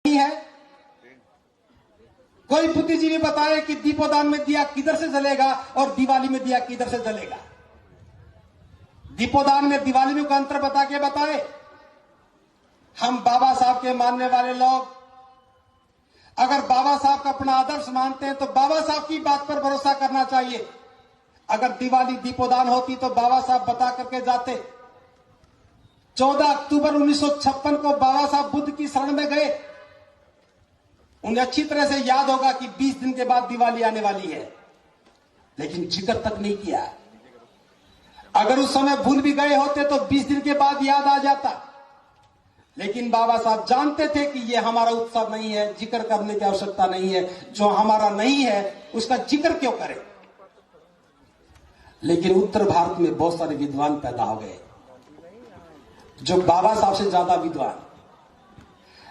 है। कोई बुद्धिजीवी बताए कि दीपोदान में दिया किधर से जलेगा और दिवाली में दिया किधर से जलेगा। दीपोदान में दिवाली में का अंतर बता के बताए। हम बाबा साहब के मानने वाले लोग अगर बाबा साहब का अपना आदर्श मानते हैं तो बाबा साहब की बात पर भरोसा करना चाहिए। अगर दिवाली दीपोदान होती तो बाबा साहब बता करके जाते। 14 अक्टूबर 1956 को बाबा साहब बुद्ध की शरण में गए। उन्हें अच्छी तरह से याद होगा कि 20 दिन के बाद दिवाली आने वाली है, लेकिन जिक्र तक नहीं किया। अगर उस समय भूल भी गए होते तो 20 दिन के बाद याद आ जाता, लेकिन बाबा साहब जानते थे कि यह हमारा उत्सव नहीं है, जिक्र करने की आवश्यकता नहीं है। जो हमारा नहीं है उसका जिक्र क्यों करें। लेकिन उत्तर भारत में बहुत सारे विद्वान पैदा हो गए जो बाबा साहब से ज्यादा विद्वान,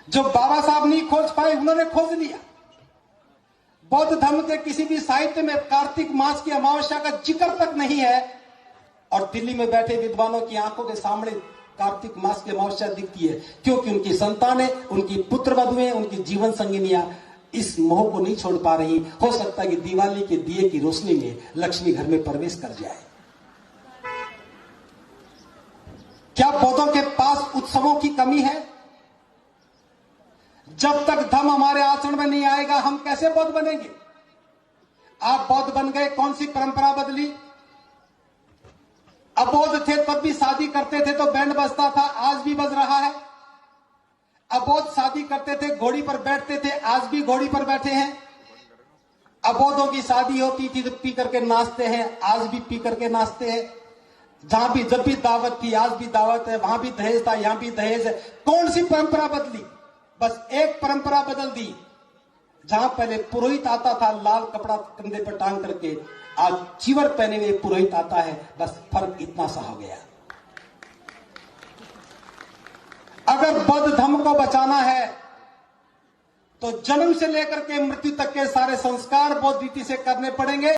जो बाबा साहब नहीं खोज पाए उन्होंने खोज लिया। बौद्ध धर्म के किसी भी साहित्य में कार्तिक मास की अमावस्या का जिक्र तक नहीं है, और दिल्ली में बैठे विद्वानों की आंखों के सामने कार्तिक मास की अमावस्या दिखती है, क्योंकि उनकी संतानें, उनकी पुत्र वधुएं, उनकी जीवन संगिनियां इस मोह को नहीं छोड़ पा रही। हो सकता है कि दिवाली के दिए की रोशनी में लक्ष्मी घर में प्रवेश कर जाए। क्या बौद्धों के पास उत्सवों की कमी है? जब तक धर्म हमारे आचरण में नहीं आएगा हम कैसे बौद्ध बनेंगे। आप बौद्ध बन गए, कौन सी परंपरा बदली? अबौद्ध थे तब भी शादी करते थे तो बैंड बजता था, आज भी बज रहा है। अबौद्ध शादी करते थे, घोड़ी पर बैठते थे, आज भी घोड़ी पर बैठे हैं। अबौद्धों की शादी होती थी तो पी करके नाचते हैं, आज भी पी करके नाचते हैं। जहां भी जब भी दावत थी आज भी दावत है, वहां भी दहेज था यहां भी दहेज है। कौन सी परंपरा बदली? बस एक परंपरा बदल दी। जहां पहले पुरोहित आता था लाल कपड़ा कंधे पर टांग करके, आज चीवर पहने हुए पुरोहित आता है। बस फर्क इतना सा हो गया। अगर बौद्ध धर्म को बचाना है तो जन्म से लेकर के मृत्यु तक के सारे संस्कार बौद्ध रीति से करने पड़ेंगे।